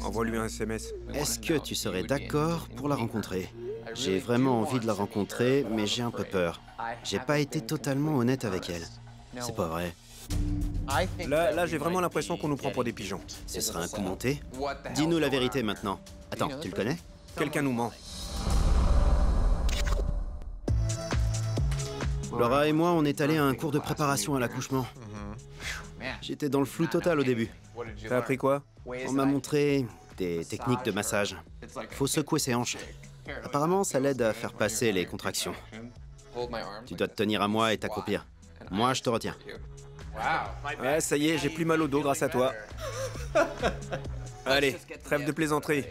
Envoie-lui un SMS. Est-ce que tu serais d'accord pour la rencontrer? J'ai vraiment envie de la rencontrer, mais j'ai un peu peur. J'ai pas été totalement honnête avec elle. C'est pas vrai. Là, j'ai vraiment l'impression qu'on nous prend pour des pigeons. Ce serait un coup monté. Dis-nous la vérité maintenant. Attends, tu le connais? Quelqu'un nous ment. Laura et moi, on est allés à un cours de préparation à l'accouchement. J'étais dans le flou total au début. T'as appris quoi? On m'a montré des techniques de massage. Faut secouer ses hanches. Apparemment, ça l'aide à faire passer les contractions. Tu dois te tenir à moi et t'accroupir. Moi, je te retiens. Ouais, ça y est, j'ai plus mal au dos grâce à toi. Allez, trêve de plaisanterie.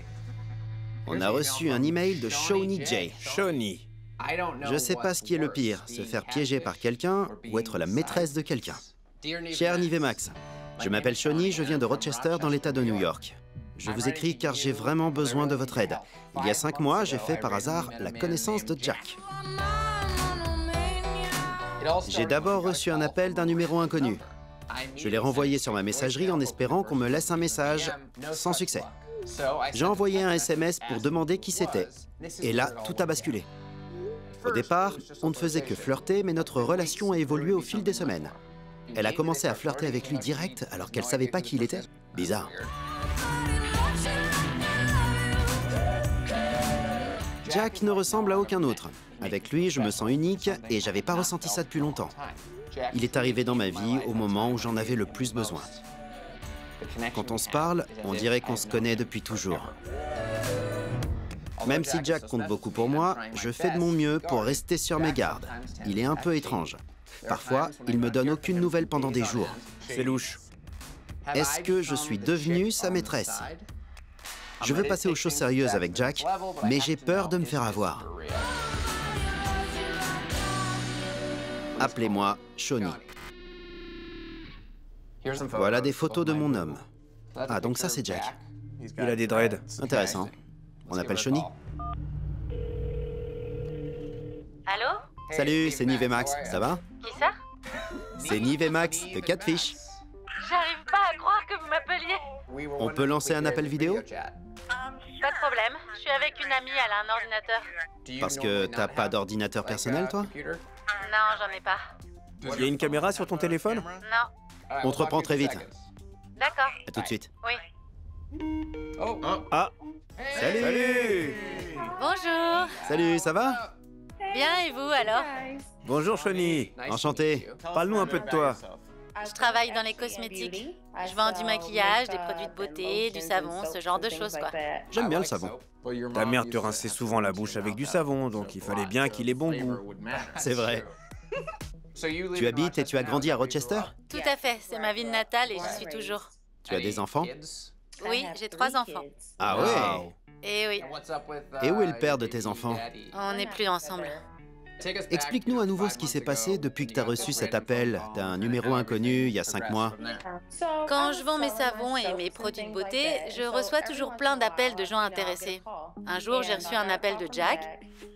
On a reçu un email de Shawnee J. Shawnee. Je sais pas ce qui est le pire, se faire piéger par quelqu'un ou être la maîtresse de quelqu'un. Cher Nive et Max, je m'appelle Shawnee, je viens de Rochester dans l'État de New York. Je vous écris car j'ai vraiment besoin de votre aide. Il y a 5 mois, j'ai fait par hasard la connaissance de Jack. J'ai d'abord reçu un appel d'un numéro inconnu. Je l'ai renvoyé sur ma messagerie en espérant qu'on me laisse un message, sans succès. J'ai envoyé un SMS pour demander qui c'était. Et là, tout a basculé. Au départ, on ne faisait que flirter, mais notre relation a évolué au fil des semaines. Elle a commencé à flirter avec lui direct alors qu'elle savait pas qui il était. Bizarre. Jack ne ressemble à aucun autre. Avec lui, je me sens unique et j'avais pas ressenti ça depuis longtemps. Il est arrivé dans ma vie au moment où j'en avais le plus besoin. Quand on se parle, on dirait qu'on se connaît depuis toujours. Même si Jack compte beaucoup pour moi, je fais de mon mieux pour rester sur mes gardes. Il est un peu étrange. Parfois, il me donne aucune nouvelle pendant des jours. C'est louche. Est-ce que je suis devenue sa maîtresse? Je veux passer aux choses sérieuses avec Jack, mais j'ai peur de me faire avoir. Appelez-moi Shawnee. Voilà des photos de mon homme. Ah, donc ça c'est Jack. Il a des dreads. Intéressant. On appelle Shawnee. Allô? Salut, c'est Nive et Max. Ça va? Qui ça? C'est Nive et Max de Catfish. J'arrive pas à croire que vous m'appeliez. On peut lancer un appel vidéo? Pas de problème. Je suis avec une amie, elle a un ordinateur. Parce que t'as pas d'ordinateur personnel, toi? Non, j'en ai pas. Il y a une caméra sur ton téléphone? Non. On te reprend très vite. D'accord. À tout de suite. Oui. Ah! Salut! Salut! Bonjour. Salut, ça va? Bien, et vous alors? Bonjour Shawnee. Enchanté. Parle-nous un peu de toi. Je travaille dans les cosmétiques. Je vends du maquillage, des produits de beauté, du savon, ce genre de choses, quoi. J'aime bien le savon. Ta mère te rinçait souvent la bouche avec du savon, donc il fallait bien qu'il ait bon goût. C'est vrai. Tu habites et tu as grandi à Rochester? Tout à fait, c'est ma ville natale et j'y suis toujours. Tu as des enfants? Oui, j'ai 3 enfants. Ah ouais? Et oui, Et où est le père de tes enfants? on n'est plus ensemble. Explique-nous à nouveau ce qui s'est passé depuis que tu as reçu cet appel d'un numéro inconnu il y a 5 mois. Quand je vends mes savons et mes produits de beauté, je reçois toujours plein d'appels de gens intéressés. Un jour, j'ai reçu un appel de Jack.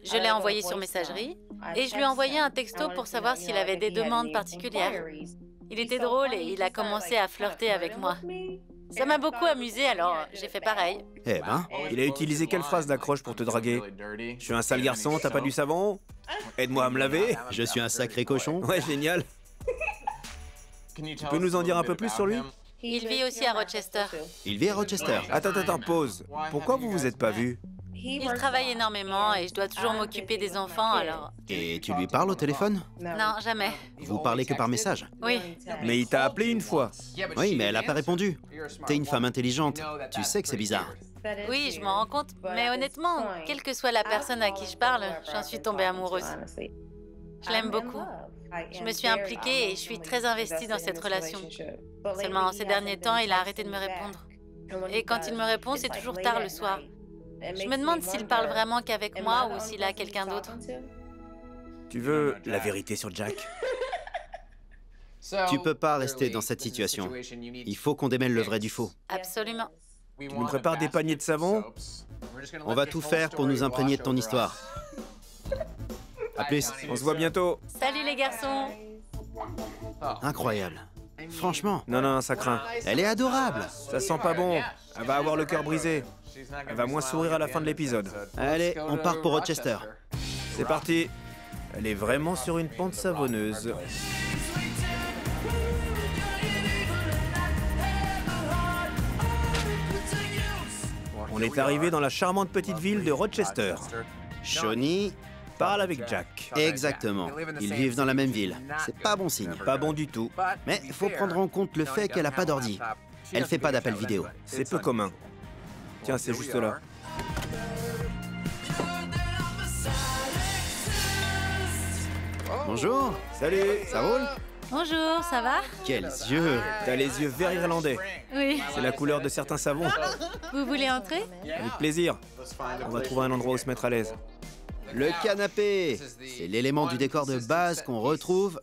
Je l'ai envoyé sur messagerie et je lui ai envoyé un texto pour savoir s'il avait des demandes particulières. Il était drôle et il a commencé à flirter avec moi. Ça m'a beaucoup amusé, alors j'ai fait pareil. Eh ben, Il a utilisé quelle phrase d'accroche pour te draguer? Je suis un sale garçon, t'as pas du savon? Aide-moi à me laver? je suis un sacré cochon. Ouais, génial. Tu peux nous en dire un peu plus sur lui? Il vit aussi à Rochester. Il vit à Rochester. Attends, pause. Pourquoi vous vous êtes pas vus? Il travaille énormément et je dois toujours m'occuper des enfants, alors... Et tu lui parles au téléphone? Non, jamais. Vous parlez que par message? Oui. Mais il t'a appelé une fois. Oui, mais elle a pas répondu. T'es une femme intelligente. Tu sais que c'est bizarre. Oui, je m'en rends compte. Mais honnêtement, quelle que soit la personne à qui je parle, j'en suis tombée amoureuse. Je l'aime beaucoup. Je me suis impliquée et je suis très investie dans cette relation. Seulement, ces derniers temps, il a arrêté de me répondre. Et quand il me répond, c'est toujours tard le soir. Je me demande s'il parle vraiment qu'avec moi ou s'il a quelqu'un d'autre. Tu veux la vérité sur Jack? Tu peux pas rester dans cette situation. Il faut qu'on démêle le vrai du faux. Absolument. Tu nous prépares des paniers de savon? On va tout faire pour nous imprégner de ton histoire. À plus. On se voit bientôt. Salut les garçons. Incroyable. Franchement, Non, non, ça craint. elle est adorable. Ça sent pas bon. Elle va avoir le cœur brisé. Elle va moins sourire à la fin de l'épisode. Allez, on part pour Rochester. C'est parti. Elle est vraiment sur une pente savonneuse. On est arrivé dans la charmante petite ville de Rochester. Shawnee, Parle avec Jack. exactement. Ils vivent dans la même ville. C'est pas bon signe. Pas bon du tout. Mais il faut prendre en compte le fait qu'elle a pas d'ordi. Elle fait pas d'appel vidéo. C'est peu commun. Tiens, c'est juste là. Bonjour. Salut, ça roule? Bonjour, ça va? Quels yeux. T'as les yeux verts irlandais. Oui. C'est la couleur de certains savons. Vous voulez entrer? Avec plaisir. On va trouver un endroit où se mettre à l'aise. Le canapé. C'est l'élément du décor de base qu'on retrouve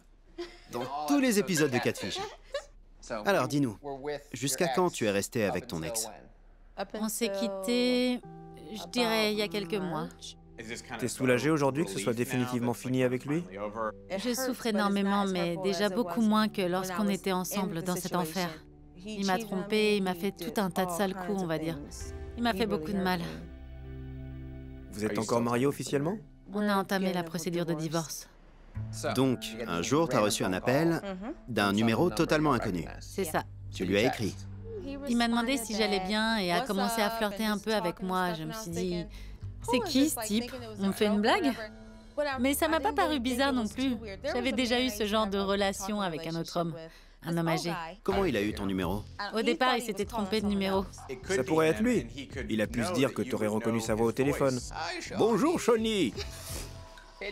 dans tous les épisodes de Catfish. Alors, dis-nous, jusqu'à quand tu es resté avec ton ex? On s'est quittés, je dirais, il y a quelques mois. T'es soulagé aujourd'hui que ce soit définitivement fini avec lui? Je souffre énormément, mais déjà beaucoup moins que lorsqu'on était ensemble dans cet enfer. Il m'a trompée, il m'a fait tout un tas de sales coups, on va dire. Il m'a fait beaucoup de mal. Vous êtes encore mariés officiellement? On a entamé la procédure de divorce. Donc, un jour, tu as reçu un appel d'un numéro totalement inconnu. C'est ça. Tu lui as écrit. Il m'a demandé si j'allais bien et a commencé à flirter un peu avec moi. Je me suis dit, c'est qui ce type? On me fait une blague? Mais ça m'a pas paru bizarre non plus. J'avais déjà eu ce genre de relation avec un autre homme, un homme âgé. Comment il a eu ton numéro? Au départ, il s'était trompé de numéro. Ça pourrait être lui. Il a pu se dire que t'aurais reconnu sa voix au téléphone. Bonjour, Shawnee.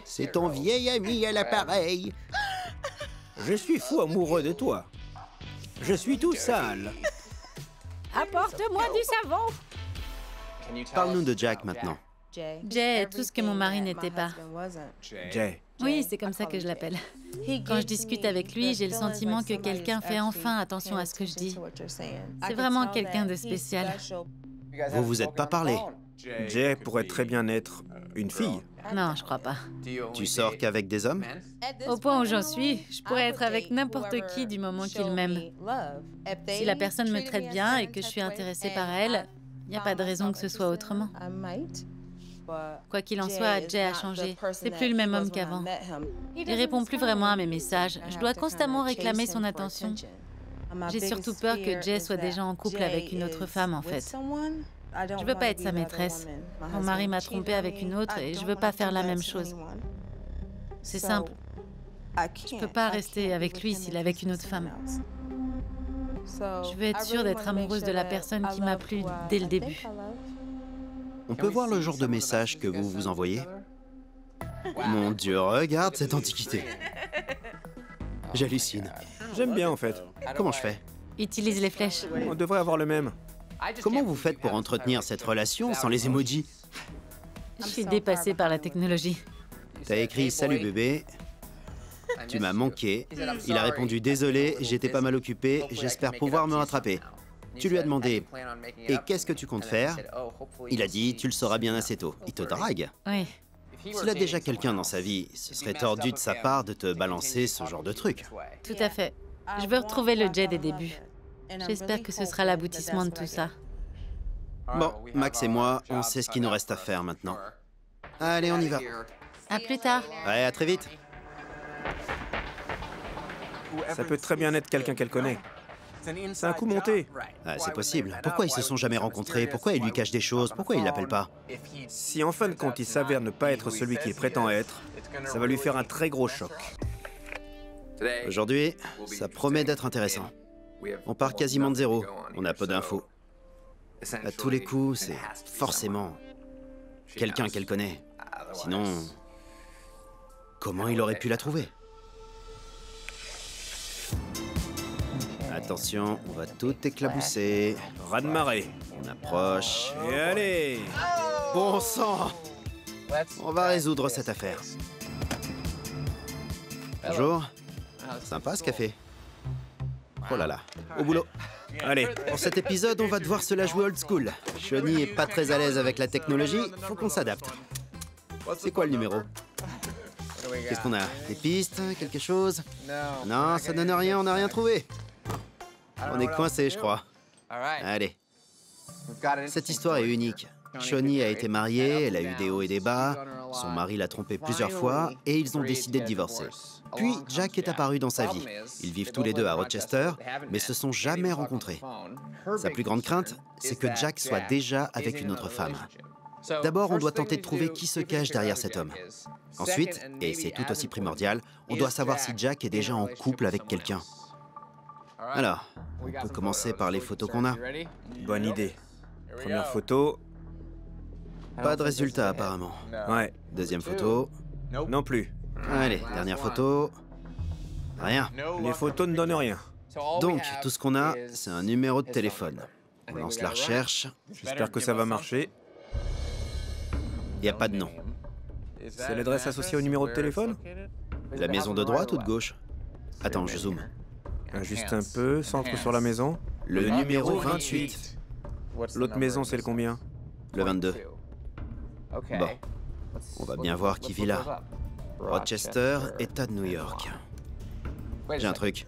C'est ton vieil ami à l'appareil. Je suis fou amoureux de toi. Je suis tout sale. Apporte-moi du savon! Parle-nous de Jack maintenant. Jay est tout ce que mon mari n'était pas. Jay. Oui, c'est comme ça que je l'appelle. Quand je discute avec lui, j'ai le sentiment que quelqu'un fait enfin attention à ce que je dis. C'est vraiment quelqu'un de spécial. Vous vous êtes pas parlé. Jay pourrait très bien être une fille. Non, je crois pas. Tu sors qu'avec des hommes? Au point où j'en suis, je pourrais être avec n'importe qui du moment qu'il m'aime. Si la personne me traite bien et que je suis intéressée par elle, il n'y a pas de raison que ce soit autrement. Quoi qu'il en soit, Jay a changé. C'est plus le même homme qu'avant. Il répond plus vraiment à mes messages. Je dois constamment réclamer son attention. J'ai surtout peur que Jay soit déjà en couple avec une autre femme, en fait. Je veux pas être sa maîtresse. Mon mari m'a trompée avec une autre et je veux pas faire la même chose. C'est simple. Je peux pas rester avec lui s'il est avec une autre femme. Je veux être sûre d'être amoureuse de la personne qui m'a plu dès le début. On peut voir le genre de message que vous vous envoyez? Mon Dieu, regarde cette antiquité. J'hallucine. J'aime bien en fait. Comment je fais? Utilise les flèches. On devrait avoir le même. Comment vous faites pour entretenir cette relation sans les emojis? Je suis dépassée par la technologie. T'as écrit « Salut bébé ». Tu m'as manqué. Il a répondu « Désolé, j'étais pas mal occupé, j'espère pouvoir me rattraper ». Tu lui as demandé « Et qu'est-ce que tu comptes faire ?» Il a dit « Tu le sauras bien assez tôt ». Il te drague. Oui. S'il a déjà quelqu'un dans sa vie, ce serait tordu de sa part de te balancer ce genre de truc. Tout à fait. Je veux retrouver le Jay des débuts. J'espère que ce sera l'aboutissement de tout ça. Bon, Max et moi, on sait ce qu'il nous reste à faire maintenant. Allez, on y va. À plus tard. Ouais, à très vite. Ça peut très bien être quelqu'un qu'elle connaît. C'est un coup monté. Ah, c'est possible. Pourquoi ils se sont jamais rencontrés? Pourquoi il lui cache des choses? Pourquoi il l'appelle pas? Si en fin de compte il s'avère ne pas être celui qu'il prétend être, ça va lui faire un très gros choc. Aujourd'hui, ça promet d'être intéressant. On part quasiment de zéro. On a peu d'infos. À tous les coups, c'est forcément quelqu'un qu'elle connaît. Sinon, comment il aurait pu la trouver? Attention, on va tout éclabousser. Raz-de-marée. On approche. Et allez! Bon sang! On va résoudre cette affaire. Bonjour. Sympa ce café. Oh là là, au boulot. Allez, Pour cet épisode, on va devoir se la jouer old school. Shawnee est pas très à l'aise avec la technologie, faut qu'on s'adapte. C'est quoi le numéro? Qu'est-ce qu'on a? Des pistes? Quelque chose? Non, ça donne rien, on n'a rien trouvé. On est coincé, je crois. Allez. Cette histoire est unique. Shawnee a été mariée, elle a eu des hauts et des bas, son mari l'a trompée plusieurs fois et ils ont décidé de divorcer. Puis Jack est apparu dans sa vie. Ils vivent tous les deux à Rochester, mais se sont jamais rencontrés. Sa plus grande crainte, c'est que Jack soit déjà avec une autre femme. D'abord, on doit tenter de trouver qui se cache derrière cet homme. Ensuite, et c'est tout aussi primordial, on doit savoir si Jack est déjà en couple avec quelqu'un. Alors, on peut commencer par les photos qu'on a. Bonne idée. Première photo. Pas de résultat apparemment. Ouais. Deuxième photo. Non plus. Allez, dernière photo. Rien. Les photos ne donnent rien. Donc, tout ce qu'on a, c'est un numéro de téléphone. On lance la recherche. J'espère que ça va marcher. Il n'y a pas de nom. C'est l'adresse associée au numéro de téléphone? La maison de droite ou de gauche? Attends, je zoome. Juste un peu, centre sur la maison. Le numéro 28. L'autre maison, c'est le combien? Le 22. Bon, on va bien voir qui vit là. Rochester, État de New York. J'ai un truc.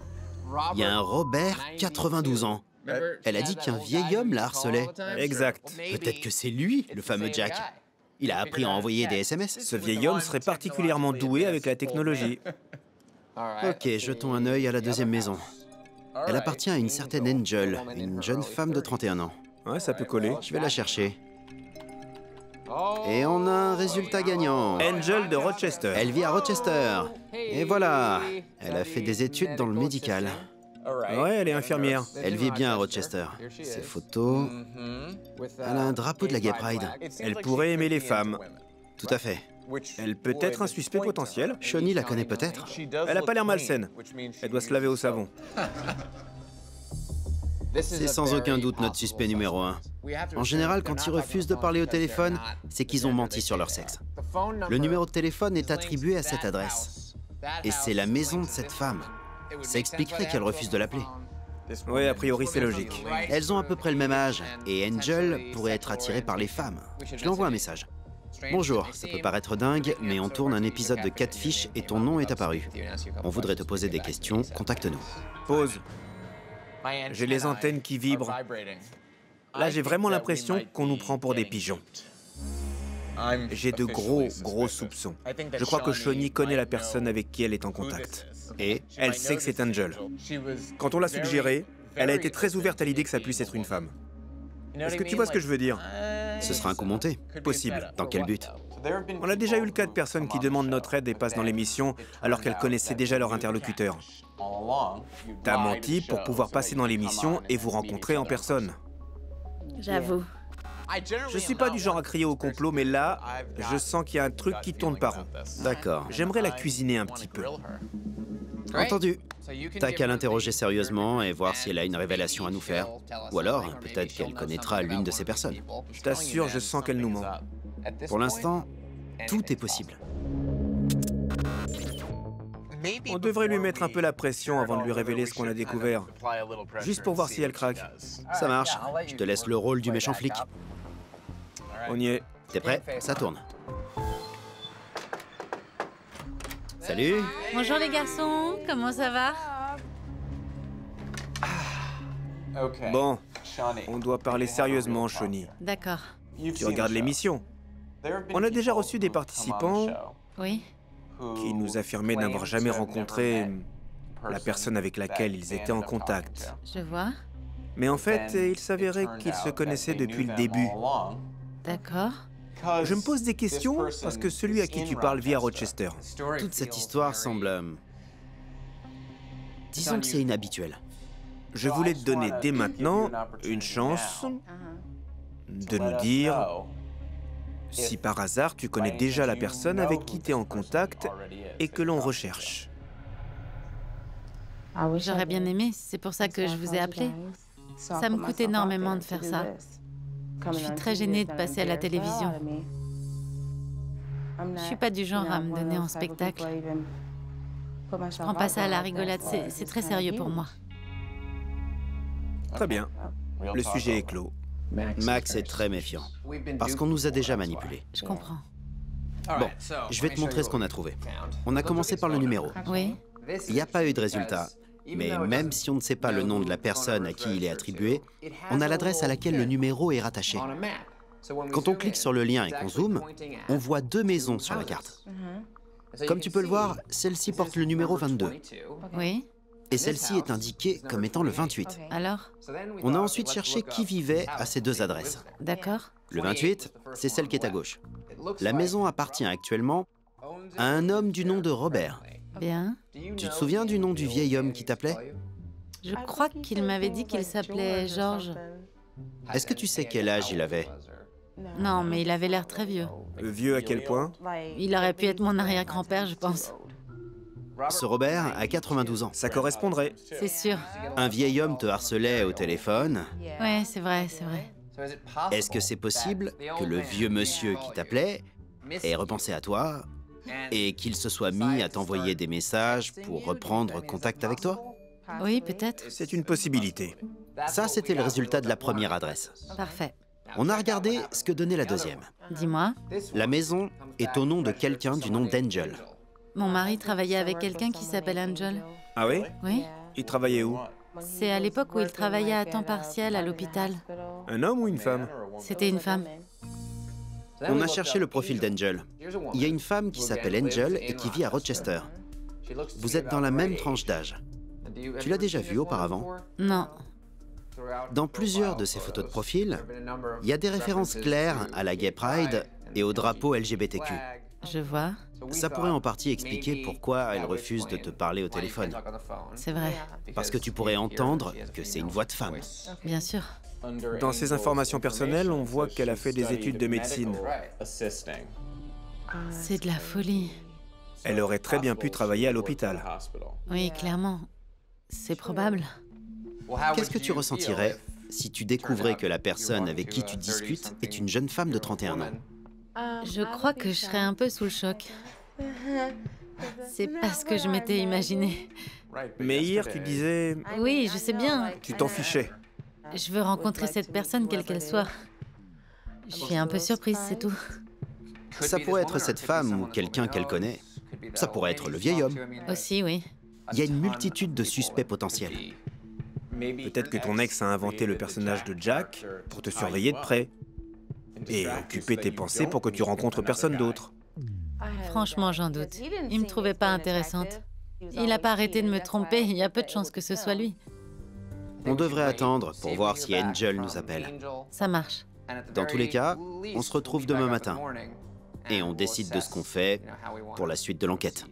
Il y a un Robert, 92 ans. Elle a dit qu'un vieil homme la harcelait. Exact. Peut-être que c'est lui, le fameux Jack. Il a appris à envoyer des SMS. Ce vieil homme serait particulièrement doué avec la technologie. Ok, jetons un œil à la deuxième maison. Elle appartient à une certaine Angel, une jeune femme de 31 ans. Ouais, ça peut coller. Je vais la chercher. Et on a un résultat gagnant. Angel de Rochester. Elle vit à Rochester. Et voilà, elle a fait des études dans le médical. Ouais, elle est infirmière. Elle vit bien à Rochester. Ses photos... Elle a un drapeau de la Gay Pride. Elle pourrait aimer les femmes. Tout à fait. Elle peut être un suspect potentiel. Shawnee la connaît peut-être. Elle a pas l'air malsaine. Elle doit se laver au savon. C'est sans aucun doute notre suspect numéro 1. En général, quand ils refusent de parler au téléphone, c'est qu'ils ont menti sur leur sexe. Le numéro de téléphone est attribué à cette adresse. Et c'est la maison de cette femme. Ça expliquerait qu'elle refuse de l'appeler. Oui, a priori, c'est logique. Elles ont à peu près le même âge, et Angel pourrait être attirée par les femmes. Je lui envoie un message. Bonjour, ça peut paraître dingue, mais on tourne un épisode de Catfish et ton nom est apparu. On voudrait te poser des questions, contacte-nous. Pause. J'ai les antennes qui vibrent. Là, j'ai vraiment l'impression qu'on nous prend pour des pigeons. J'ai de gros soupçons. Je crois que Shawnee connaît la personne avec qui elle est en contact. Et elle sait que c'est Angel. Quand on l'a suggéré, elle a été très ouverte à l'idée que ça puisse être une femme. Est-ce que tu vois ce que je veux dire? Ce sera un coup monté. Possible. Dans quel but? On a déjà eu le cas de personnes qui demandent notre aide et passent dans l'émission alors qu'elles connaissaient déjà leur interlocuteur. T'as menti pour pouvoir passer dans l'émission et vous rencontrer en personne. J'avoue. Je suis pas du genre à crier au complot, mais là, je sens qu'il y a un truc qui tourne pas rond. D'accord. J'aimerais la cuisiner un petit peu. Entendu. T'as qu'à l'interroger sérieusement et voir si elle a une révélation à nous faire. Ou alors, peut-être qu'elle connaîtra l'une de ces personnes. Je t'assure, je sens qu'elle nous ment. Pour l'instant, tout est possible. On devrait lui mettre un peu la pression avant de lui révéler ce qu'on a découvert. Juste pour voir si elle craque. Ça marche. Je te laisse le rôle du méchant flic. On y est. T'es prêt? Ça tourne. Salut. Bonjour les garçons, comment ça va? Bon, on doit parler sérieusement, Shawnee. D'accord. Tu regardes l'émission. On a déjà reçu des participants Oui? qui nous affirmaient n'avoir jamais rencontré la personne avec laquelle ils étaient en contact. Je vois. Mais en fait, il s'avérait qu'ils se connaissaient depuis le début. D'accord. Je me pose des questions parce que celui à qui tu parles vit à Rochester. Toute cette histoire semble... Disons que c'est inhabituel. Je voulais te donner dès maintenant une chance de nous dire si par hasard tu connais déjà la personne avec qui tu es en contact et que l'on recherche. J'aurais bien aimé, c'est pour ça que je vous ai appelé. Ça me coûte énormément de faire ça. Je suis très gênée de passer à la télévision. Je suis pas du genre à me donner en spectacle. Je prends pas ça à la rigolade, c'est très sérieux pour moi. Très bien. Le sujet est clos. Max est très méfiant, parce qu'on nous a déjà manipulés. Je comprends. Bon, je vais te montrer ce qu'on a trouvé. On a commencé par le numéro. Oui? Il n'y a pas eu de résultat. Mais même si on ne sait pas le nom de la personne à qui il est attribué, on a l'adresse à laquelle le numéro est rattaché. Quand on clique sur le lien et qu'on zoome, on voit 2 maisons sur la carte. Comme tu peux le voir, celle-ci porte le numéro 22. Oui. Et celle-ci est indiquée comme étant le 28. Alors? On a ensuite cherché qui vivait à ces 2 adresses. D'accord. Le 28, c'est celle qui est à gauche. La maison appartient actuellement à un homme du nom de Robert. Bien. Tu te souviens du nom du vieil homme qui t'appelait? Je crois qu'il m'avait dit qu'il s'appelait George. Est-ce que tu sais quel âge il avait? Non, mais il avait l'air très vieux. Vieux à quel point? Il aurait pu être mon arrière-grand-père, je pense. Ce Robert a 92 ans. Ça correspondrait. C'est sûr. Un vieil homme te harcelait au téléphone. Ouais, c'est vrai, c'est vrai. Est-ce que c'est possible que le vieux monsieur qui t'appelait ait repensé à toi et qu'il se soit mis à t'envoyer des messages pour reprendre contact avec toi? Oui, peut-être. C'est une possibilité. Ça, c'était le résultat de la première adresse. Parfait. On a regardé ce que donnait la deuxième. Dis-moi. La maison est au nom de quelqu'un du nom d'Angel. Mon mari travaillait avec quelqu'un qui s'appelle Angel. Ah oui? Oui. Il travaillait où? C'est à l'époque où il travaillait à temps partiel à l'hôpital. Un homme ou une femme? C'était une femme. On a cherché le profil d'Angel. Il y a une femme qui s'appelle Angel et qui vit à Rochester. Vous êtes dans la même tranche d'âge. Tu l'as déjà vue auparavant? Non. Dans plusieurs de ses photos de profil, il y a des références claires à la Gay Pride et au drapeau LGBTQ. Je vois. Ça pourrait en partie expliquer pourquoi elle refuse de te parler au téléphone. C'est vrai. Parce que tu pourrais entendre que c'est une voix de femme. Bien sûr. Dans ses informations personnelles, on voit qu'elle a fait des études de médecine. C'est de la folie. Elle aurait très bien pu travailler à l'hôpital. Oui, clairement. C'est probable. Qu'est-ce que tu ressentirais si tu découvrais que la personne avec qui tu discutes est une jeune femme de 31 ans? Je crois que je serais un peu sous le choc. C'est pas ce que je m'étais imaginé. Mais hier, tu disais... Oui, je sais bien. Tu t'en fichais. Je veux rencontrer cette personne, quelle qu'elle soit. Je suis un peu surprise, c'est tout. Ça pourrait être cette femme ou quelqu'un qu'elle connaît. Ça pourrait être le vieil homme. Aussi, oui. Il y a une multitude de suspects potentiels. Peut-être que ton ex a inventé le personnage de Jack pour te surveiller de près et occuper tes pensées pour que tu rencontres personne d'autre. Franchement, j'en doute. Il me trouvait pas intéressante. Il n'a pas arrêté de me tromper, il y a peu de chances que ce soit lui. On devrait attendre pour voir si Angel nous appelle. Ça marche. Dans tous les cas, on se retrouve demain matin. Et on décide de ce qu'on fait pour la suite de l'enquête.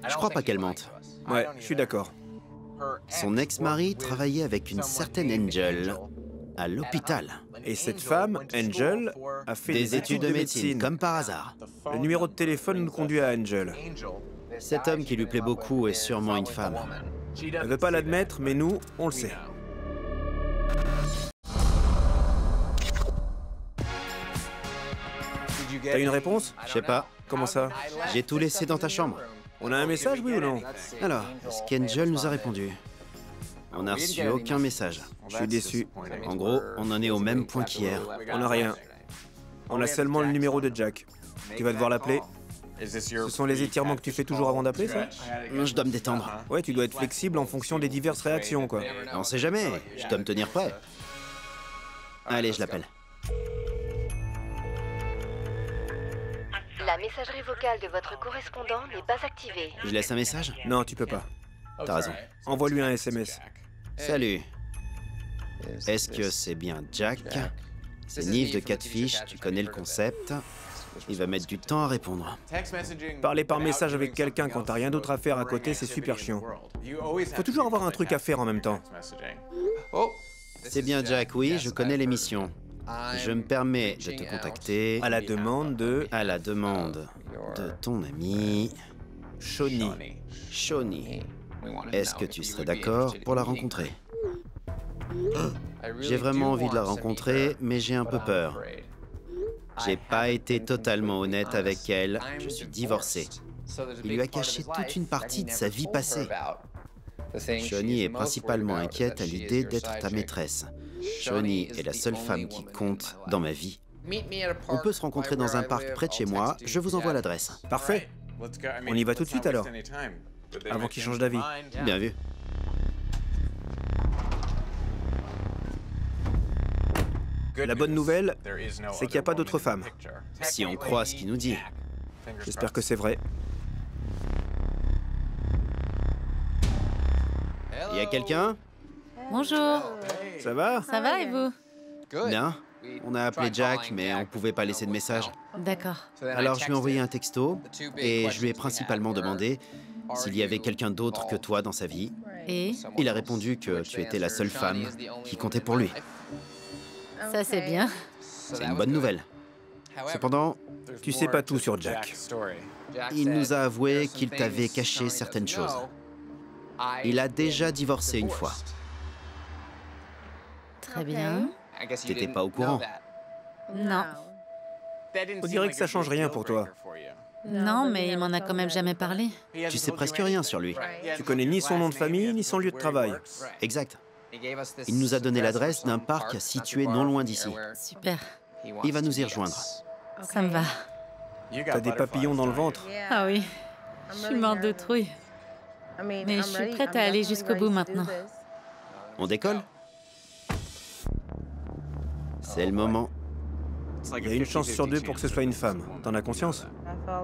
Je crois pas qu'elle mente. Ouais, je suis d'accord. Son ex-mari travaillait avec une certaine Angel à l'hôpital. Et cette femme, Angel, a fait Des études de médecine, comme par hasard. Le numéro de téléphone nous conduit à Angel. Cet homme qui lui plaît beaucoup est sûrement une femme. Elle veut pas l'admettre, mais nous, on le sait. T'as une réponse? Je sais pas. Comment ça? J'ai tout laissé dans ta chambre. On a un message, oui ou non? Alors, est-ce qu'Angel nous a répondu? On n'a reçu aucun message. Je suis déçu. En gros, on en est au même point qu'hier. On n'a rien. On a seulement le numéro de Jack. Tu vas devoir l'appeler. Ce sont les étirements que tu fais toujours avant d'appeler, ça? Je dois me détendre. Ouais, tu dois être flexible en fonction des diverses réactions, quoi. On sait jamais, je dois me tenir prêt. Allez, je l'appelle. La messagerie vocale de votre correspondant n'est pas activée. Je laisse un message? Non, tu peux pas. T'as raison. Envoie-lui un SMS. Salut. Est-ce que c'est bien Jack? C'est Nive de Catfish, tu connais le concept. Il va mettre du temps à répondre. Parler par message avec quelqu'un quand t'as rien d'autre à faire à côté, c'est super chiant. Faut toujours avoir un truc à faire en même temps. C'est bien Jack, oui, je connais l'émission. Je me permets de te contacter À la demande de... à la demande de ton ami Shawnee. Shawnee. Est-ce que tu serais d'accord pour la rencontrer? J'ai vraiment envie de la rencontrer, mais j'ai un peu peur. J'ai pas été totalement honnête avec elle, je suis divorcé. Il lui a caché toute une partie de sa vie passée. Shawnee est principalement inquiète à l'idée d'être ta maîtresse. Shawnee est la seule femme qui compte dans ma vie. On peut se rencontrer dans un parc près de chez moi, je vous envoie l'adresse. Parfait. On y va tout de suite alors, avant qu'il change d'avis. Bien vu. La bonne nouvelle, c'est qu'il n'y a pas d'autres femmes. Si on croit ce qu'il nous dit. J'espère que c'est vrai. Il y a quelqu'un? Bonjour. Ça va? Ça va et vous? Bien. On a appelé Jack, mais on ne pouvait pas laisser de message. D'accord. Alors je lui ai envoyé un texto et je lui ai principalement demandé s'il y avait quelqu'un d'autre que toi dans sa vie. Et? Il a répondu que tu étais la seule femme qui comptait pour lui. Ça, c'est bien. C'est une bonne nouvelle. Cependant, Tu sais pas tout sur Jack. il nous a avoué qu'il t'avait caché certaines choses. Il a déjà divorcé une fois. Très bien. T'étais pas au courant. Non. On dirait que ça change rien pour toi. Non, mais il m'en a quand même jamais parlé. Tu sais presque rien sur lui. Tu connais ni son nom de famille, ni son lieu de travail. Exact. Il nous a donné l'adresse d'un parc situé non loin d'ici. Super. Il va nous y rejoindre. Ça me va. T'as des papillons dans le ventre. Ah oui. Je suis morte de trouille. Mais je suis prête à aller jusqu'au bout maintenant. On décolle? C'est le moment. Il y a une chance sur deux pour que ce soit une femme. T'en as conscience?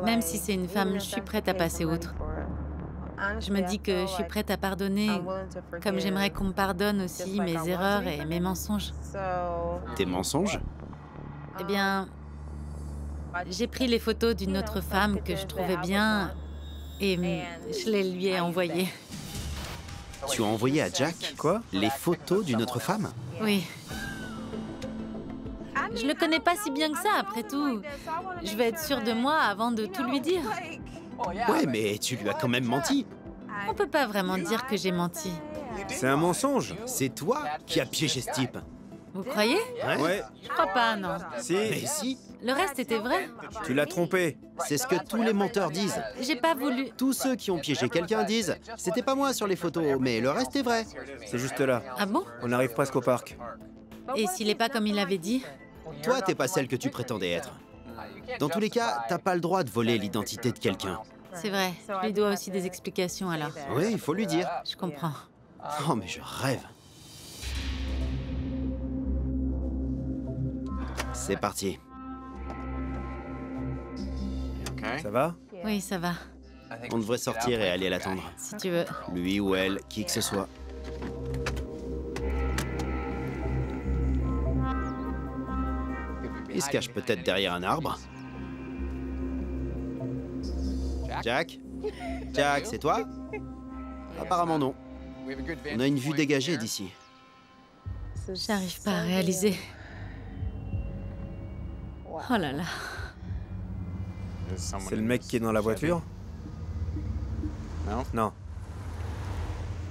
Même si c'est une femme, je suis prête à passer outre. Je me dis que je suis prête à pardonner, comme j'aimerais qu'on me pardonne aussi mes erreurs et mes mensonges. Tes mensonges? Eh bien, j'ai pris les photos d'une autre femme que je trouvais bien et je les lui ai envoyées. Tu as envoyé à Jack Quoi? les photos d'une autre femme? Oui. Je le connais pas si bien que ça, après tout. Je vais être sûre de moi avant de tout lui dire. Ouais, mais tu lui as quand même menti. On peut pas vraiment dire que j'ai menti. C'est un mensonge. C'est toi qui as piégé ce type. Vous croyez? Ouais. Je crois pas, non. Mais Si, si, Le reste était vrai. tu l'as trompé. c'est ce que tous les menteurs disent. J'ai pas voulu. Tous ceux qui ont piégé quelqu'un disent « C'était pas moi sur les photos, mais le reste est vrai. C'est juste là. Ah bon? On arrive presque au parc. Et s'il est pas comme il avait dit? » Toi, t'es pas celle que tu prétendais être. Dans tous les cas, t'as pas le droit de voler l'identité de quelqu'un. C'est vrai. Je lui dois aussi des explications alors. Oui, il faut lui dire. Je comprends. Oh, mais je rêve. C'est parti. Ça va? Oui, ça va. On devrait sortir et aller l'attendre. Si tu veux. Lui ou elle, qui que ce soit. Il se cache peut-être derrière un arbre. Jack? Jack, c'est toi? Apparemment non. On a une vue dégagée d'ici. J'arrive pas à réaliser. Oh là là. C'est le mec qui est dans la voiture? Non.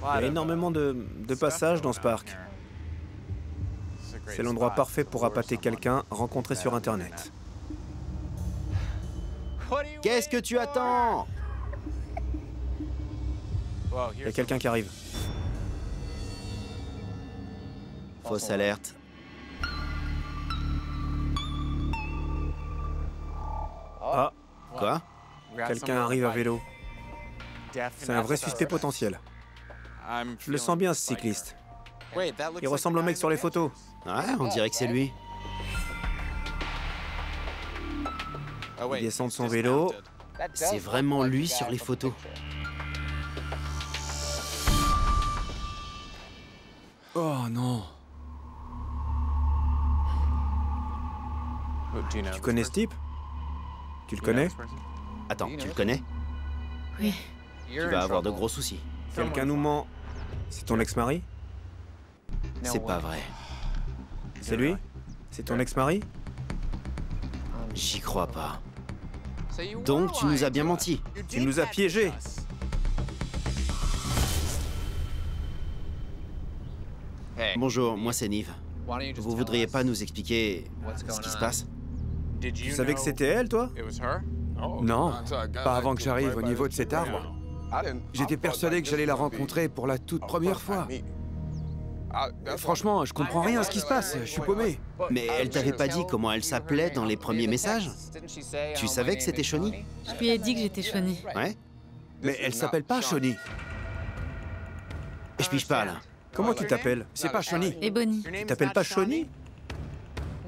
Il y a énormément de passages dans ce parc. C'est l'endroit parfait pour appâter quelqu'un rencontré sur Internet. Qu'est-ce que tu attends? Il y a quelqu'un qui arrive. Fausse alerte. Ah, Quoi? quelqu'un arrive à vélo. C'est un vrai suspect potentiel. Je le sens bien, ce cycliste. Il ressemble au mec sur les photos. Ouais, on dirait que c'est lui. Il descend de son vélo. C'est vraiment lui sur les photos. Oh non. Tu connais ce type? Tu le connais? Attends, tu le connais? Oui. Tu vas avoir de gros soucis. Quelqu'un nous ment. C'est ton ex-mari? C'est pas vrai. C'est lui? C'est ton ex-mari? J'y crois pas. Donc tu nous as bien menti. Tu nous as piégés. Bonjour, moi c'est Nive. Vous voudriez pas nous expliquer ce qui se passe? Tu savais que c'était elle, toi? Non, pas avant que j'arrive au niveau de cet arbre. J'étais persuadé que j'allais la rencontrer pour la toute première fois. Franchement, je comprends rien à ce qui se passe, je suis paumé. Mais elle t'avait pas dit comment elle s'appelait dans les premiers messages? Tu savais que c'était Shawnee? Je lui ai dit que j'étais Shawnee. Ouais? Mais elle s'appelle pas Shawnee. Je pige pas, là. Comment tu t'appelles? C'est pas Shawnee. Et Bonnie? Tu t'appelles pas Shawnee?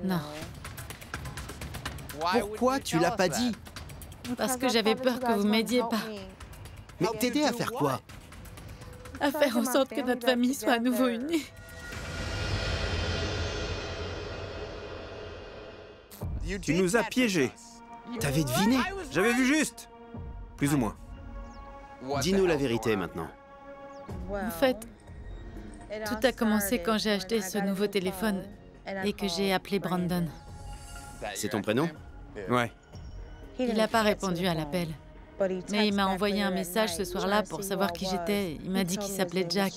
Non. Pourquoi tu l'as pas dit? Parce que j'avais peur que vous m'aidiez pas. Mais t'aider à faire quoi? À faire en sorte que notre famille soit à nouveau unie. Tu nous as piégés. T'avais deviné? J'avais vu juste. Plus ou moins. Dis-nous la vérité maintenant. En fait, tout a commencé quand j'ai acheté ce nouveau téléphone et que j'ai appelé Brandon. C'est ton prénom? Ouais. Il n'a pas répondu à l'appel. Mais il m'a envoyé un message ce soir-là pour savoir qui j'étais. Il m'a dit qu'il s'appelait Jack.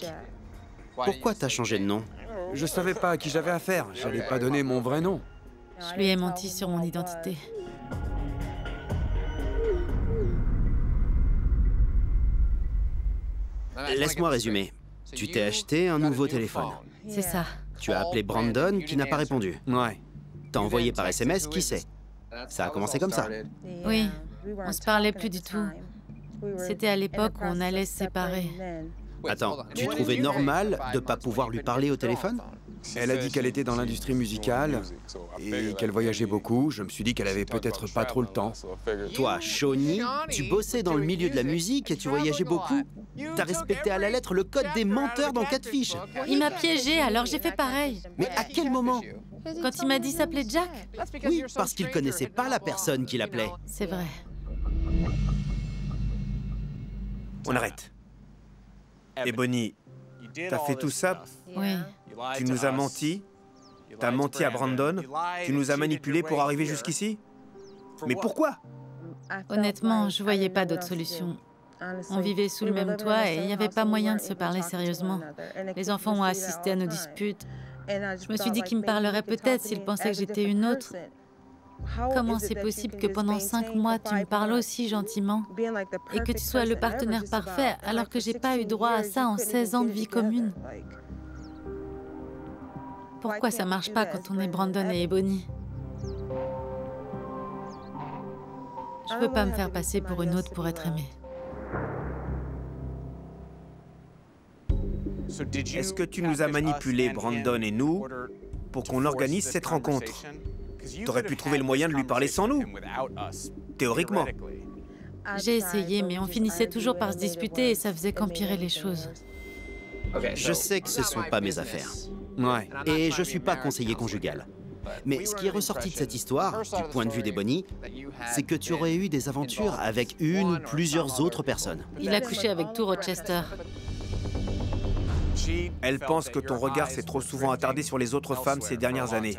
Pourquoi t'as changé de nom? Je savais pas à qui j'avais affaire, j'allais pas donner mon vrai nom. Je lui ai menti sur mon identité. Laisse-moi résumer. Tu t'es acheté un nouveau téléphone. C'est ça. Tu as appelé Brandon qui n'a pas répondu. Ouais. T'as envoyé par SMS qui c'est. Ça a commencé comme ça. Oui, on se parlait plus du tout. C'était à l'époque où on allait se séparer. Attends, tu trouvais normal de pas pouvoir lui parler au téléphone? Elle a dit qu'elle était dans l'industrie musicale et qu'elle voyageait beaucoup. Je me suis dit qu'elle avait peut-être pas trop le temps. Toi, Shawnee, tu bossais dans le milieu de la musique et tu voyageais beaucoup. T'as respecté à la lettre le code des menteurs dans Catfish. Il m'a piégée, alors j'ai fait pareil. Mais à quel moment? Quand il m'a dit s'appeler Jack? Oui, parce qu'il connaissait pas la personne qui l'appelait. C'est vrai. On arrête. Et Bonnie, t'as fait tout ça? Oui. Tu nous as menti? T'as menti à Brandon? Tu nous as manipulés pour arriver jusqu'ici? Mais pourquoi? Honnêtement, je voyais pas d'autre solution. On vivait sous le même toit et il n'y avait pas moyen de se parler sérieusement. Les enfants ont assisté à nos disputes. Je me suis dit qu'ils me parleraient peut-être s'ils pensaient que j'étais une autre. Comment c'est possible que pendant 5 mois, tu me parles aussi gentiment et que tu sois le partenaire parfait alors que j'ai pas eu droit à ça en 16 ans de vie commune? Pourquoi ça marche pas quand on est Brandon et Bonnie? Je veux pas me faire passer pour une autre pour être aimée. Est-ce que tu nous as manipulés, Brandon et nous, pour qu'on organise cette rencontre? T'aurais pu trouver le moyen de lui parler sans nous. Théoriquement. J'ai essayé, mais on finissait toujours par se disputer et ça faisait qu'empirer les choses. Je sais que ce sont pas mes affaires. Ouais. Et je suis pas conseiller conjugal. Mais ce qui est ressorti de cette histoire, du point de vue des Bonnie, c'est que tu aurais eu des aventures avec une ou plusieurs autres personnes. Il a couché avec tout Rochester. Elle pense que ton regard s'est trop souvent attardé sur les autres femmes ces dernières années.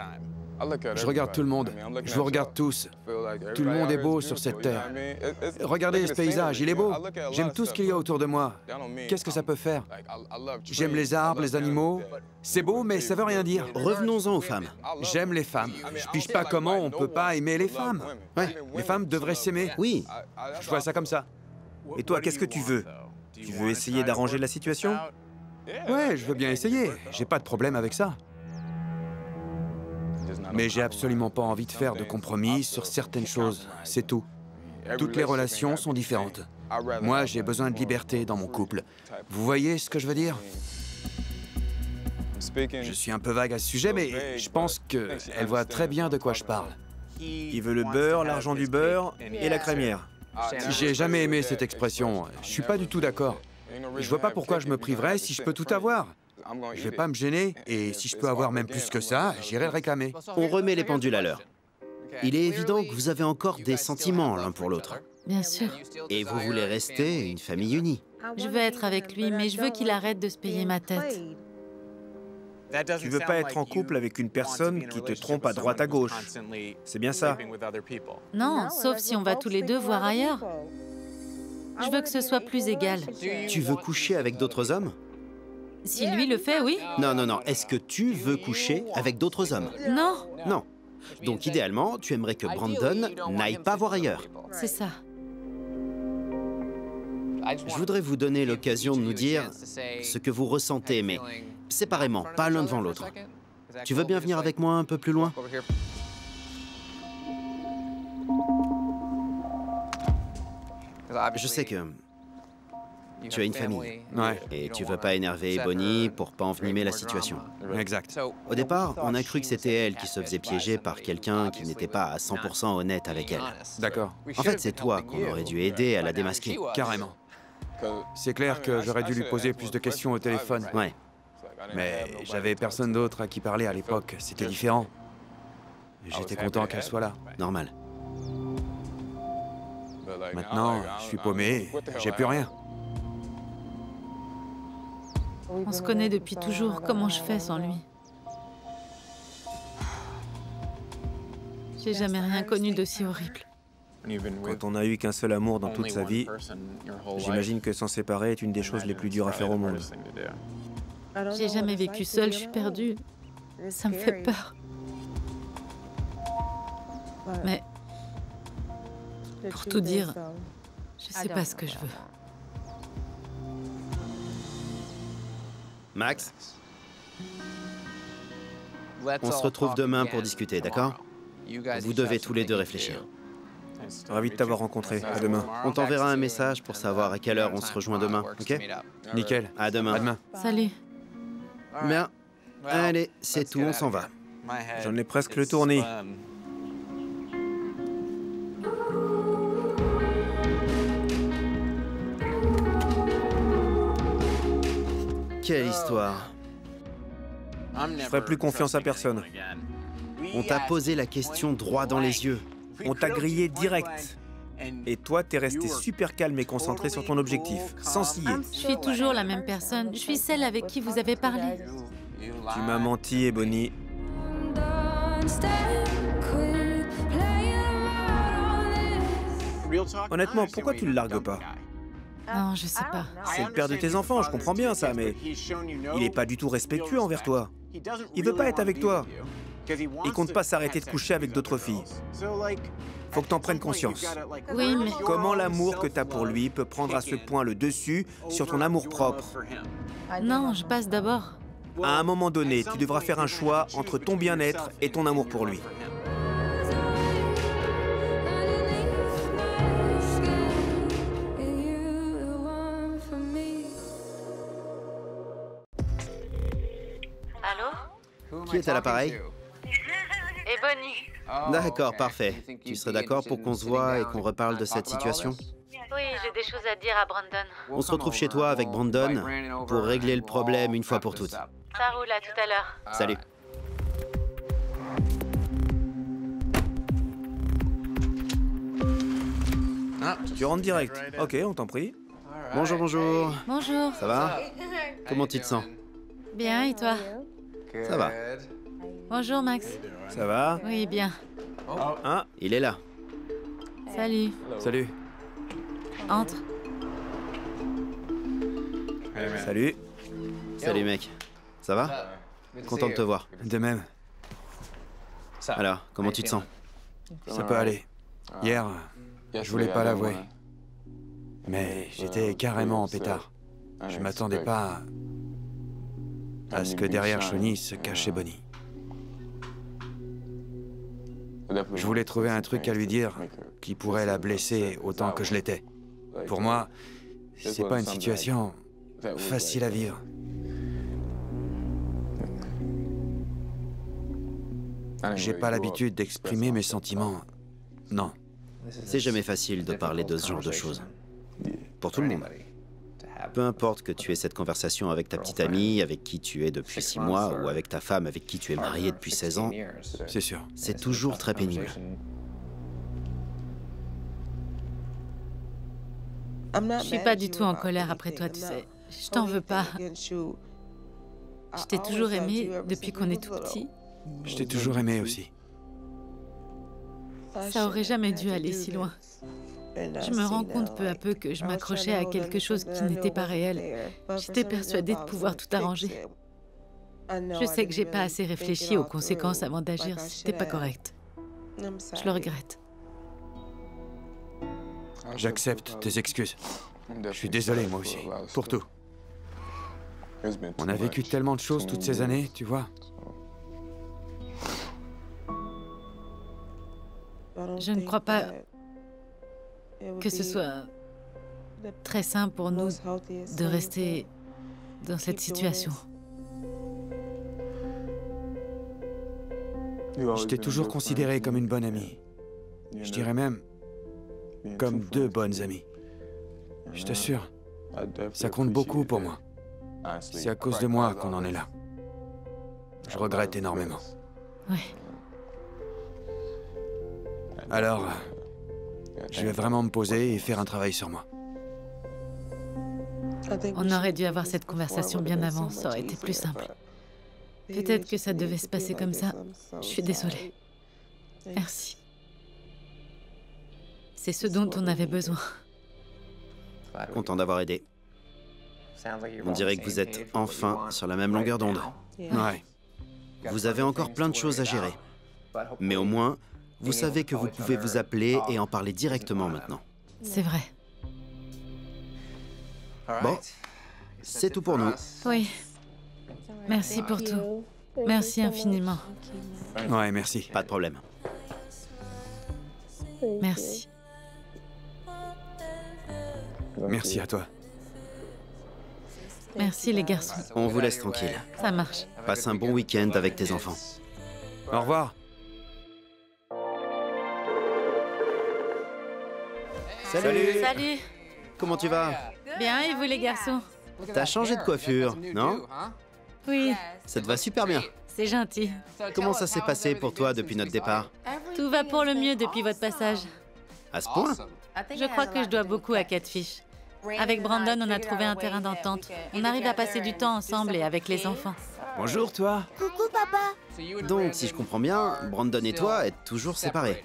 Je regarde tout le monde. Je vous regarde tous. Tout le monde est beau sur cette terre. Regardez ce paysage, il est beau. J'aime tout ce qu'il y a autour de moi. Qu'est-ce que ça peut faire? J'aime les arbres, les animaux. C'est beau, mais ça veut rien dire. Revenons-en aux femmes. J'aime les femmes. Je pige pas comment on peut pas aimer les femmes. Ouais. Les femmes devraient s'aimer. Oui. Je vois ça comme ça. Et toi, qu'est-ce que tu veux? Tu veux essayer d'arranger la situation? Ouais, je veux bien essayer. J'ai pas de problème avec ça. Mais j'ai absolument pas envie de faire de compromis sur certaines choses, c'est tout. Toutes les relations sont différentes. Moi, j'ai besoin de liberté dans mon couple. Vous voyez ce que je veux dire? Je suis un peu vague à ce sujet, mais je pense qu'elle voit très bien de quoi je parle. Il veut le beurre, l'argent du beurre et la crémière. J'ai jamais aimé cette expression. Je suis pas du tout d'accord. Je vois pas pourquoi je me priverais si je peux tout avoir. Je vais pas me gêner, et si je peux avoir même plus que ça, j'irai le réclamer. On remet les pendules à l'heure. Il est évident que vous avez encore des sentiments l'un pour l'autre. Bien sûr. Et vous voulez rester une famille unie. Je veux être avec lui, mais je veux qu'il arrête de se payer ma tête. Tu veux pas être en couple avec une personne qui te trompe à droite à gauche. C'est bien ça? Non, sauf si on va tous les deux voir ailleurs. Je veux que ce soit plus égal. Tu veux coucher avec d'autres hommes? Si lui le fait, oui. Non, non, non. Est-ce que tu veux coucher avec d'autres hommes? Non. Non. Donc idéalement, tu aimerais que Brandon n'aille pas voir ailleurs. C'est ça. Je voudrais vous donner l'occasion de nous dire ce que vous ressentez, mais séparément, pas l'un devant l'autre. Tu veux bien venir avec moi un peu plus loin? Je sais que tu as une famille. Ouais, Et tu veux pas énerver Bonnie pour pas envenimer la situation. exact. Au départ, on a cru que c'était elle qui se faisait piéger par quelqu'un qui n'était pas à 100% honnête avec elle. D'accord. En fait, c'est toi qu'on aurait dû aider à la démasquer. Carrément. C'est clair que j'aurais dû lui poser plus de questions au téléphone. Ouais. Mais j'avais personne d'autre à qui parler à l'époque. C'était différent. J'étais content qu'elle soit là. Normal. Maintenant, je suis paumé, j'ai plus rien. On se connaît depuis toujours. Comment je fais sans lui? J'ai jamais rien connu d'aussi horrible. Quand on n'a eu qu'un seul amour dans toute sa vie, j'imagine que s'en séparer est une des choses les plus dures à faire au monde. J'ai jamais vécu seule, je suis perdue. Ça me fait peur. Mais pour tout dire, je sais pas ce que je veux. Max, on se retrouve demain pour discuter, d'accord? Vous devez tous les deux réfléchir. Ravi de t'avoir rencontré. À demain. On t'enverra un message pour savoir à quelle heure on se rejoint demain, ok? Nickel. À demain. À demain. Salut. Bien. Allez, c'est tout, on s'en va. J'en ai presque le tournis. Quelle histoire. Je ferai plus confiance à personne. On t'a posé la question droit dans les yeux. On t'a grillé direct. Et toi, t'es resté super calme et concentré sur ton objectif, sans scier. Je suis toujours la même personne. Je suis celle avec qui vous avez parlé. Tu m'as menti, Ebony. Honnêtement, pourquoi tu le largues pas? Non, je sais pas. C'est le père de tes enfants, je comprends bien ça, mais il est pas du tout respectueux envers toi. Il veut pas être avec toi. Il compte pas s'arrêter de coucher avec d'autres filles. Faut que t'en prennes conscience. Oui, mais Comment l'amour que t'as pour lui peut prendre à ce point le dessus sur ton amour-propre? non, je passe d'abord. À un moment donné, tu devras faire un choix entre ton bien-être et ton amour pour lui. Allô? Qui est à l'appareil? Et Bonnie? D'accord, parfait. Tu serais d'accord pour qu'on se voit et qu'on reparle de cette situation? Oui, j'ai des choses à dire à Brandon. On se retrouve chez toi avec Brandon pour régler le problème une fois pour toutes. Ça roule, à tout à l'heure. Salut. Tu rentres direct. Ok, on t'en prie. Bonjour, bonjour. Bonjour. Ça va? Comment tu te sens? Bien, et toi? Ça va. Bonjour, Max. Ça va? Oui, bien. Hein? Il est là. Salut. Salut. Entre. Salut. Salut, mec. Ça va? Content de te voir. De même. Alors, comment tu te sens? Ça peut aller. Hier, je voulais pas l'avouer. Mais j'étais carrément en pétard. Je m'attendais pas à ce que derrière Shawnee se cachait Bonnie. Je voulais trouver un truc à lui dire qui pourrait la blesser autant que je l'étais. Pour moi, c'est pas une situation facile à vivre. J'ai pas l'habitude d'exprimer mes sentiments. Non. C'est jamais facile de parler de ce genre de choses. Pour tout le monde. Peu importe que tu aies cette conversation avec ta petite amie, avec qui tu es depuis 6 mois, ou avec ta femme avec qui tu es marié depuis 16 ans, C'est sûr. c'est toujours très pénible. Je suis pas du tout en colère après toi, tu sais. Je t'en veux pas. Je t'ai toujours aimé depuis qu'on est tout petit. Je t'ai toujours aimé aussi. Ça aurait jamais dû aller si loin. Je me rends compte peu à peu que je m'accrochais à quelque chose qui n'était pas réel. J'étais persuadée de pouvoir tout arranger. Je sais que j'ai pas assez réfléchi aux conséquences avant d'agir. C'était pas correct. Je le regrette. J'accepte tes excuses. Je suis désolé, moi aussi, pour tout. On a vécu tellement de choses toutes ces années, tu vois. Je ne crois pas que ce soit très sain pour nous de rester dans cette situation. Je t'ai toujours considéré comme une bonne amie. Je dirais même comme deux bonnes amies. Je t'assure, ça compte beaucoup pour moi. C'est à cause de moi qu'on en est là. Je regrette énormément. Oui. Alors, je vais vraiment me poser et faire un travail sur moi. On aurait dû avoir cette conversation bien avant, ça aurait été plus simple. Peut-être que ça devait se passer comme ça. Je suis désolée. Merci. C'est ce dont on avait besoin. Content d'avoir aidé. On dirait que vous êtes enfin sur la même longueur d'onde. Ouais. Vous avez encore plein de choses à gérer. Mais au moins, vous savez que vous pouvez vous appeler et en parler directement maintenant. C'est vrai. Bon, c'est tout pour nous. Oui. Merci pour tout. Merci infiniment. Ouais, merci. Pas de problème. Merci. Merci à toi. Merci les garçons. On vous laisse tranquille. Ça marche. Passe un bon week-end avec tes enfants. Au revoir. Salut! Salut. Comment tu vas? Bien, et vous les garçons? T'as changé de coiffure, non? Oui, Ça te va super bien. c'est gentil. Comment ça s'est passé pour toi depuis notre départ? Tout va pour le mieux depuis votre passage. À ce point? Je crois que je dois beaucoup à Catfish. Avec Brandon, on a trouvé un terrain d'entente. On arrive à passer du temps ensemble et avec les enfants. Bonjour, toi. Coucou, papa. Donc, si je comprends bien, Brandon et toi êtes toujours séparés.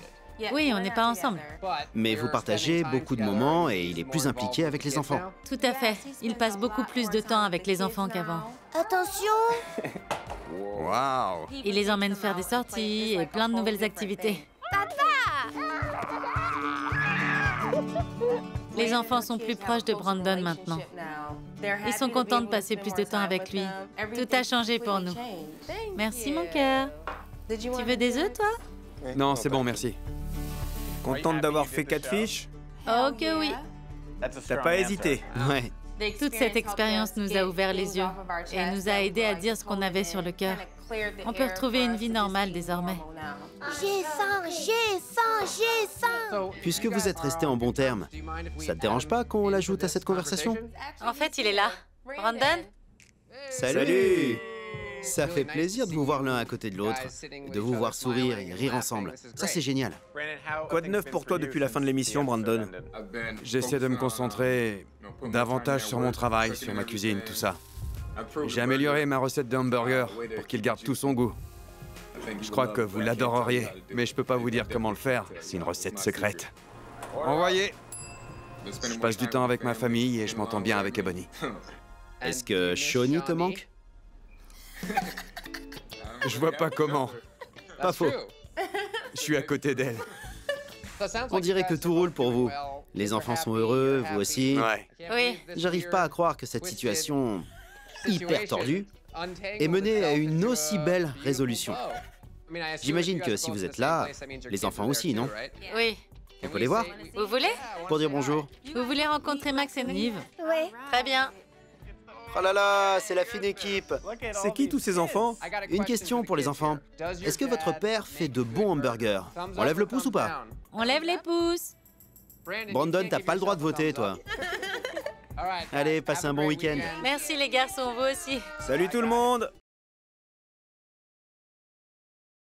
Oui, on n'est pas ensemble. Mais vous partagez beaucoup de moments et il est plus impliqué avec les enfants. Tout à fait. Il passe beaucoup plus de temps avec les enfants qu'avant. Attention. Waouh. Il les emmène faire des sorties et plein de nouvelles activités. Les enfants sont plus proches de Brandon maintenant. Ils sont contents de passer plus de temps avec lui. Tout a changé pour nous. Merci, mon cœur. Tu veux des œufs, toi? Non, c'est bon, merci. Contente d'avoir fait Catfish? Oh que oui. T'as pas hésité? Ouais. Toute cette expérience nous a ouvert les yeux et nous a aidés à dire ce qu'on avait sur le cœur. On peut retrouver une vie normale désormais. J'ai faim, j'ai faim, j'ai faim. Puisque vous êtes restés en bons termes, ça te dérange pas qu'on l'ajoute à cette conversation? En fait, il est là. Brandon? Salut! Ça fait plaisir de vous voir l'un à côté de l'autre, de vous voir sourire et rire ensemble. Ça, c'est génial. Quoi de neuf pour toi depuis la fin de l'émission, Brandon? J'essaie de me concentrer davantage sur mon travail, sur ma cuisine, tout ça. J'ai amélioré ma recette de hamburger pour qu'il garde tout son goût. Je crois que vous l'adoreriez, mais je peux pas vous dire comment le faire. C'est une recette secrète. Envoyez! Je passe du temps avec ma famille et je m'entends bien avec Ebony. Est-ce que Shawnee te manque? Je vois pas comment. Pas faux. Je suis à côté d'elle. On dirait que tout roule pour vous. Les enfants sont heureux, vous aussi. Ouais. Oui. J'arrive pas à croire que cette situation hyper tordue ait mené à une aussi belle résolution. J'imagine que si vous êtes là, les enfants aussi, non? Oui. On peut les voir? Vous voulez? Pour dire bonjour. Vous voulez rencontrer Max et Nive? Ouais. Très bien. Oh là là, c'est la fine équipe. C'est qui tous ces enfants? Une question pour les enfants. Est-ce que votre père fait de bons hamburgers? On lève le pouce ou pas? On lève les pouces. Brandon, t'as pas le droit de voter, toi. Allez, passez un bon week-end. Merci les garçons, vous aussi. Salut tout le monde!